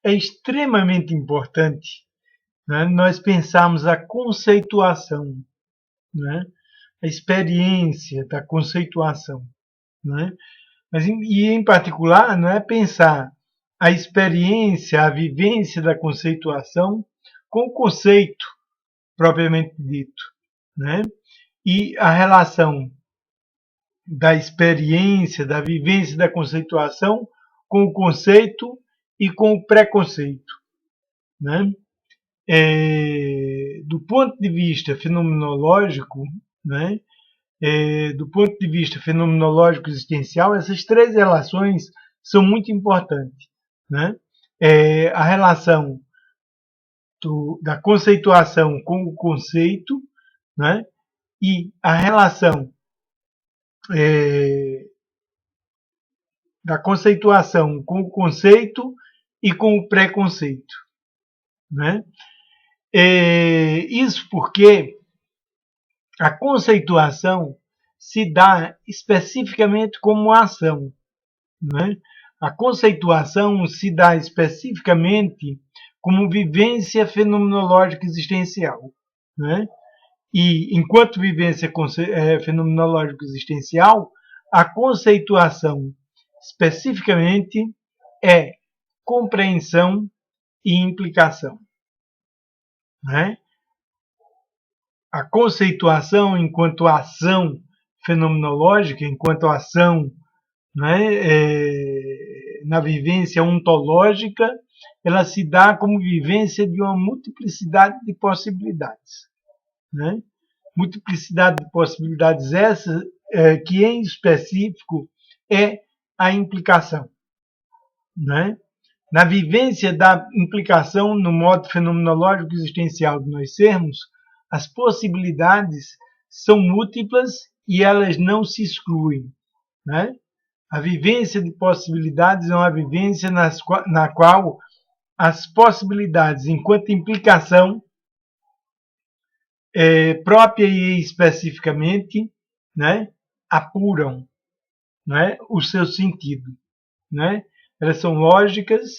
é extremamente importante, né, nós pensarmos a conceituação, né, a experiência da conceituação, né? Mas, em particular, não é pensar a experiência, a vivência da conceituação com o conceito propriamente dito, né? E a relação da experiência, da vivência da conceituação com o conceito e com o preconceito, né? Do ponto de vista fenomenológico, né? Do ponto de vista fenomenológico existencial, essas três relações são muito importantes, né? A relação da conceituação com o conceito, né? E a relação da conceituação com o conceito e com o preconceito, né? Isso porque a conceituação se dá especificamente como ação, né? A conceituação se dá especificamente como vivência fenomenológica existencial, né? E, enquanto vivência fenomenológica existencial, a conceituação especificamente é compreensão e implicação, né? A conceituação enquanto ação fenomenológica, enquanto ação, né, na vivência ontológica, ela se dá como vivência de uma multiplicidade de possibilidades, né? Multiplicidade de possibilidades essas que, em específico, é a implicação, né? Na vivência da implicação no modo fenomenológico existencial de nós sermos, as possibilidades são múltiplas e elas não se excluem, né? A vivência de possibilidades é uma vivência na qual as possibilidades, enquanto implicação própria e especificamente, né, apuram, né, o seu sentido, né? Elas são lógicas,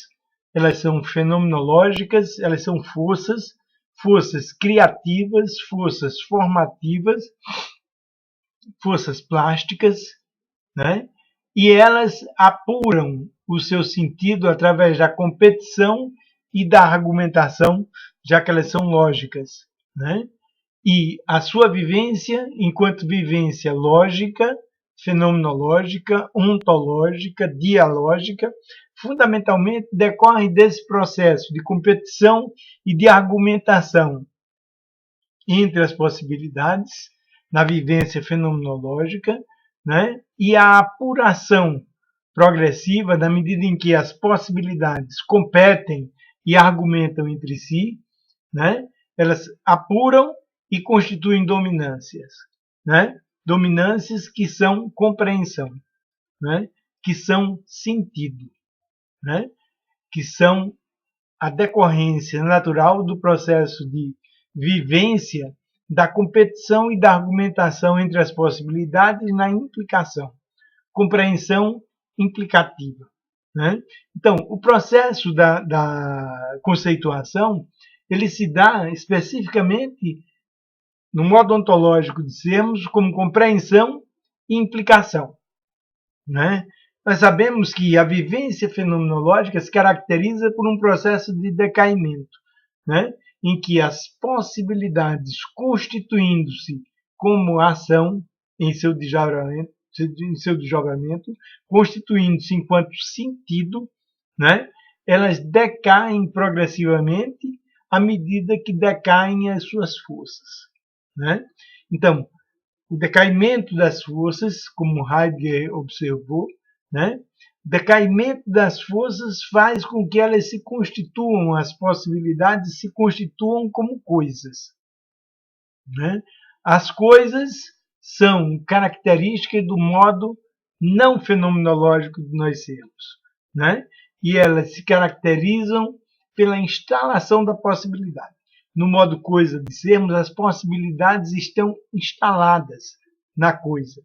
elas são fenomenológicas, elas são forças criativas, forças formativas, forças plásticas, né? E elas apuram o seu sentido através da competição e da argumentação, já que elas são lógicas, né? E a sua vivência, enquanto vivência lógica, fenomenológica, ontológica, dialógica, fundamentalmente decorre desse processo de competição e de argumentação entre as possibilidades, na vivência fenomenológica, né? E a apuração progressiva, na medida em que as possibilidades competem e argumentam entre si, né? Elas apuram e constituem dominâncias, né? Dominâncias que são compreensão, né? Que são sentido, né? Que são a decorrência natural do processo de vivência da competição e da argumentação entre as possibilidades na implicação, compreensão implicativa, né? Então, o processo da conceituação ele se dá especificamente no modo ontológico de sermos como compreensão e implicação, né? Nós sabemos que a vivência fenomenológica se caracteriza por um processo de decaimento, né? Em que as possibilidades constituindo-se como ação em seu desdobramento, constituindo-se enquanto sentido, né? Elas decaem progressivamente à medida que decaem as suas forças, né? Então, o decaimento das forças, como Heidegger observou, né? O decaimento das forças faz com que elas se constituam, as possibilidades se constituam como coisas, né? As coisas são características do modo não fenomenológico de nós sermos, né? E elas se caracterizam pela instalação da possibilidade. No modo coisa de sermos, as possibilidades estão instaladas na coisa,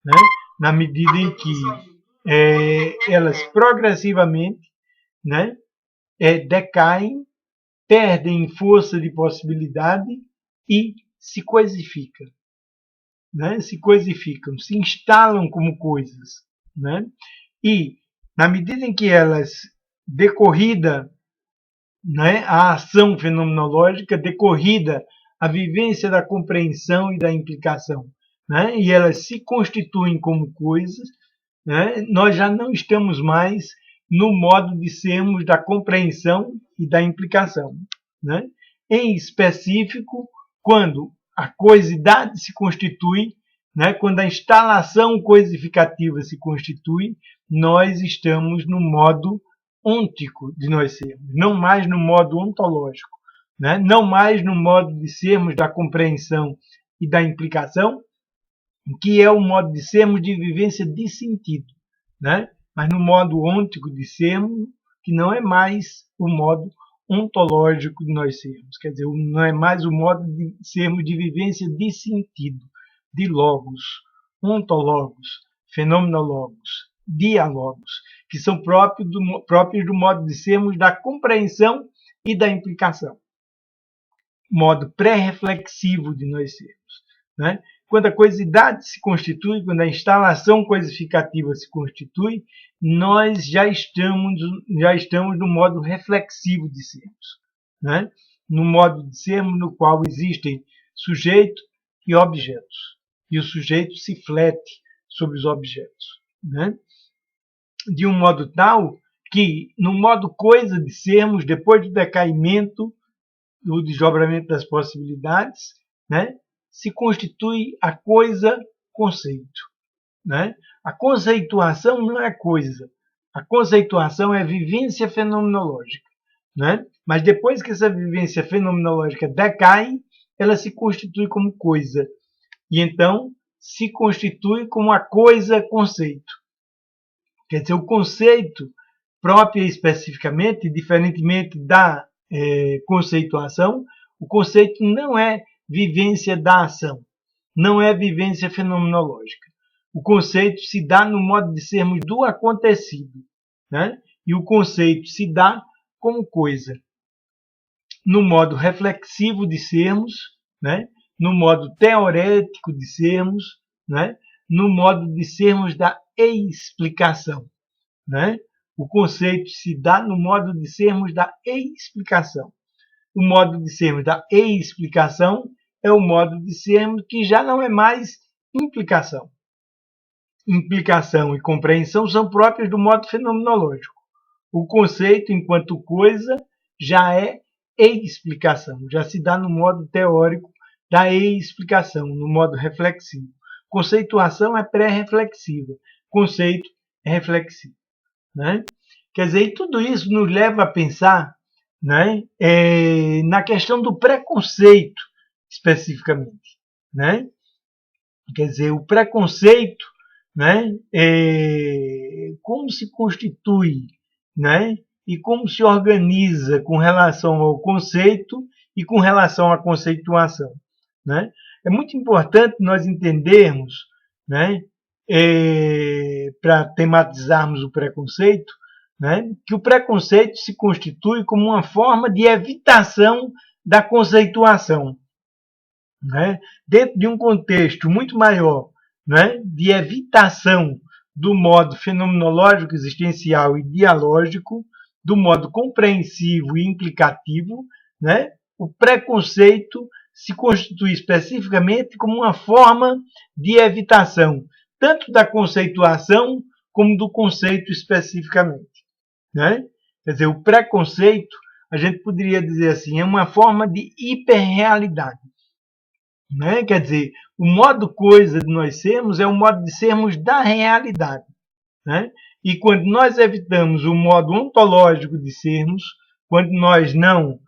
né? Na medida em que elas progressivamente, né, decaem, perdem força de possibilidade e se coisificam, né? Se coisificam, se instalam como coisas, né? E, na medida em que elas, decorrida, né, a ação fenomenológica, decorrida a vivência da compreensão e da implicação, né, e elas se constituem como coisas, né, nós já não estamos mais no modo de sermos da compreensão e da implicação, né? Em específico, quando a coisidade se constitui, né, quando a instalação coisificativa se constitui, nós estamos no modo ôntico de nós sermos, não mais no modo ontológico, né? Não mais no modo de sermos da compreensão e da implicação, que é o modo de sermos de vivência de sentido, né? Mas no modo ôntico de sermos, que não é mais o modo ontológico de nós sermos, quer dizer, não é mais o modo de sermos de vivência de sentido, de logos, ontologos, fenomenologos, diálogos, que são próprios do modo de sermos da compreensão e da implicação. Modo pré-reflexivo de nós sermos, né? Quando a coisidade se constitui, quando a instalação coisificativa se constitui, nós já estamos no modo reflexivo de sermos, né? No modo de sermos no qual existem sujeito e objetos, e o sujeito se flete sobre os objetos, né? De um modo tal que, no modo coisa de sermos, depois do decaimento, do desdobramento das possibilidades, né, se constitui a coisa-conceito, né? A conceituação não é coisa. A conceituação é vivência fenomenológica, né? Mas depois que essa vivência fenomenológica decai, ela se constitui como coisa. E então se constitui como a coisa-conceito. Quer dizer, o conceito, próprio e especificamente, diferentemente da conceituação, o conceito não é vivência da ação, não é vivência fenomenológica. O conceito se dá no modo de sermos do acontecido, né? E o conceito se dá como coisa, no modo reflexivo de sermos, né? No modo teorético de sermos, né? No modo de sermos da explicação, né? O conceito se dá no modo de sermos da explicação. O modo de sermos da explicação é o modo de sermos que já não é mais implicação. Implicação e compreensão são próprias do modo fenomenológico. O conceito, enquanto coisa, já é explicação, já se dá no modo teórico da explicação, no modo reflexivo. Conceituação é pré-reflexiva, conceito é reflexivo, né? Quer dizer, e tudo isso nos leva a pensar, né, na questão do preconceito, especificamente, né? Quer dizer, o preconceito, né, como se constitui, né, e como se organiza com relação ao conceito e com relação à conceituação, né? É muito importante nós entendermos, né, para tematizarmos o preconceito, né, que o preconceito se constitui como uma forma de evitação da conceituação, né, dentro de um contexto muito maior, né, de evitação do modo fenomenológico, existencial e dialógico, do modo compreensivo e implicativo, né, o preconceito se constitui especificamente como uma forma de evitação, tanto da conceituação como do conceito especificamente, né? Quer dizer, o preconceito, a gente poderia dizer assim, é uma forma de hiperrealidade, né? Quer dizer, o modo coisa de nós sermos é o modo de sermos da realidade, né? E quando nós evitamos o modo ontológico de sermos, quando nós não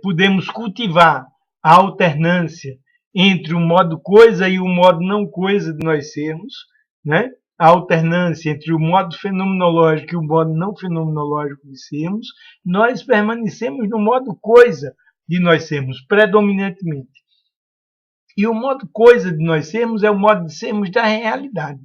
podemos cultivar a alternância entre o modo coisa e o modo não coisa de nós sermos, né? A alternância entre o modo fenomenológico e o modo não fenomenológico de sermos, nós permanecemos no modo coisa de nós sermos, predominantemente. E o modo coisa de nós sermos é o modo de sermos da realidade,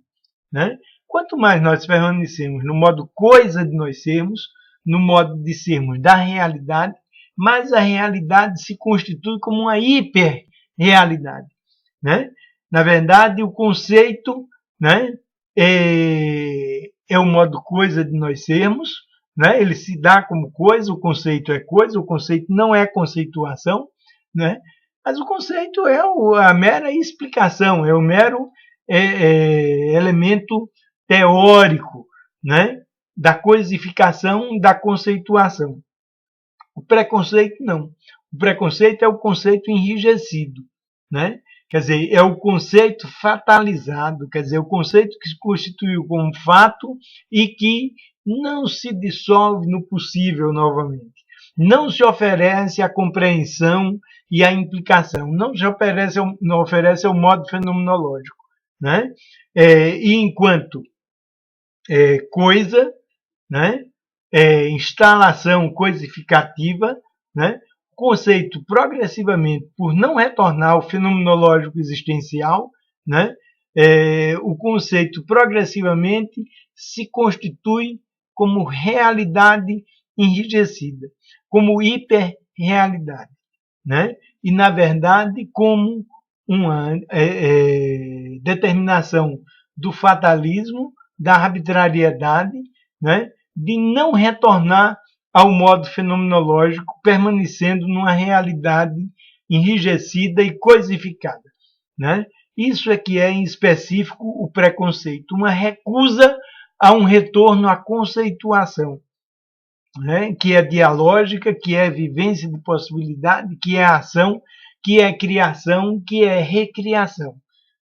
né? Quanto mais nós permanecemos no modo coisa de nós sermos, no modo de sermos da realidade, mas a realidade se constitui como uma hiperrealidade, né? Na verdade, o conceito, né, é o modo coisa de nós sermos, né? Ele se dá como coisa, o conceito é coisa, o conceito não é conceituação, né? Mas o conceito é a mera explicação, é o mero elemento teórico, né, da coisificação, da conceituação. O preconceito não. O preconceito é o conceito enrijecido, né? Quer dizer, é o conceito fatalizado, quer dizer, o conceito que se constituiu como fato e que não se dissolve no possível novamente. Não se oferece a compreensão e a implicação, não se oferece, não oferece o modo fenomenológico, né? E enquanto coisa, né? Instalação coisificativa, né? Conceito progressivamente, por não retornar ao fenomenológico existencial, né? O conceito progressivamente se constitui como realidade enrijecida, como hiperrealidade, né? E, na verdade, como uma determinação do fatalismo, da arbitrariedade, né? De não retornar ao modo fenomenológico, permanecendo numa realidade enrijecida e coisificada, né? Isso é que é, em específico, o preconceito, uma recusa a um retorno à conceituação, né? Que é dialógica, que é vivência de possibilidade, que é ação, que é criação, que é recriação,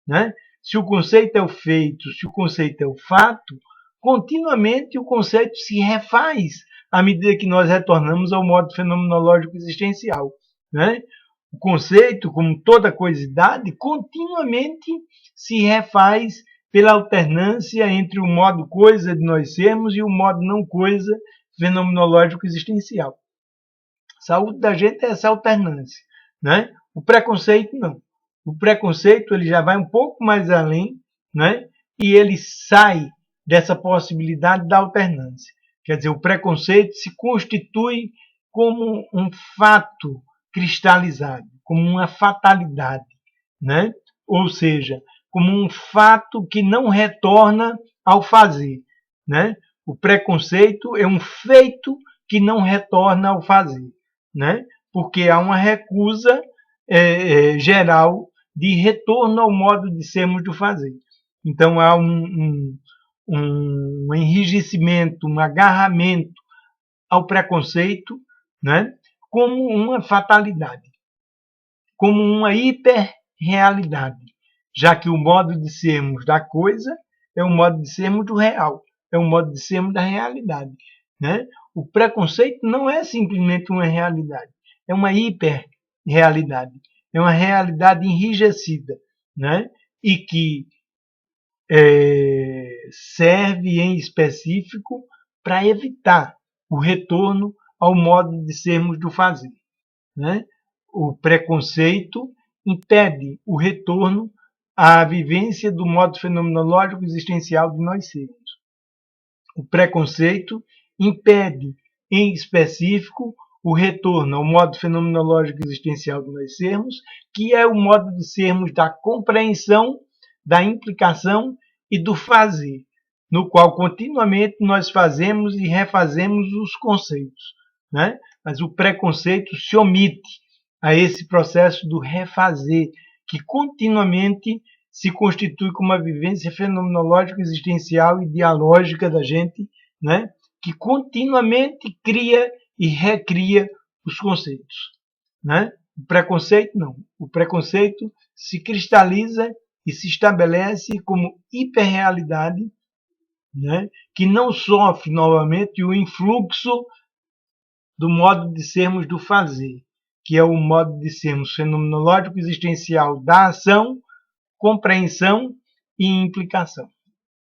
né? Se o conceito é o feito, se o conceito é o fato, continuamente o conceito se refaz à medida que nós retornamos ao modo fenomenológico existencial, né? O conceito, como toda coisidade, continuamente se refaz pela alternância entre o modo coisa de nós sermos e o modo não coisa fenomenológico existencial. A saúde da gente é essa alternância, né? O preconceito não. O preconceito ele já vai um pouco mais além, né? E ele sai dessa possibilidade da alternância. Quer dizer, o preconceito se constitui como um fato cristalizado, como uma fatalidade, né? Ou seja, como um fato que não retorna ao fazer, né? O preconceito é um feito que não retorna ao fazer, né? Porque há uma recusa geral de retorno ao modo de sermos do fazer. Então há um enrijecimento, um agarramento ao preconceito, né? Como uma fatalidade, como uma hiperrealidade, já que o modo de sermos da coisa é o modo de sermos do real, é o modo de sermos da realidade, né? O preconceito não é simplesmente uma realidade, é uma hiperrealidade, é uma realidade enrijecida, né? E que serve em específico para evitar o retorno ao modo de sermos do fazer, né? O preconceito impede o retorno à vivência do modo fenomenológico existencial de nós sermos. O preconceito impede, em específico, o retorno ao modo fenomenológico existencial de nós sermos, que é o modo de sermos da compreensão, da implicação e do fazer, no qual continuamente nós fazemos e refazemos os conceitos, né? Mas o preconceito se omite a esse processo do refazer, que continuamente se constitui como uma vivência fenomenológica, existencial e dialógica da gente, né? Que continuamente cria e recria os conceitos, né? O preconceito não. O preconceito se cristaliza e se estabelece como hiperrealidade, né? Que não sofre novamente o influxo do modo de sermos do fazer, que é o modo de sermos fenomenológico existencial da ação, compreensão e implicação.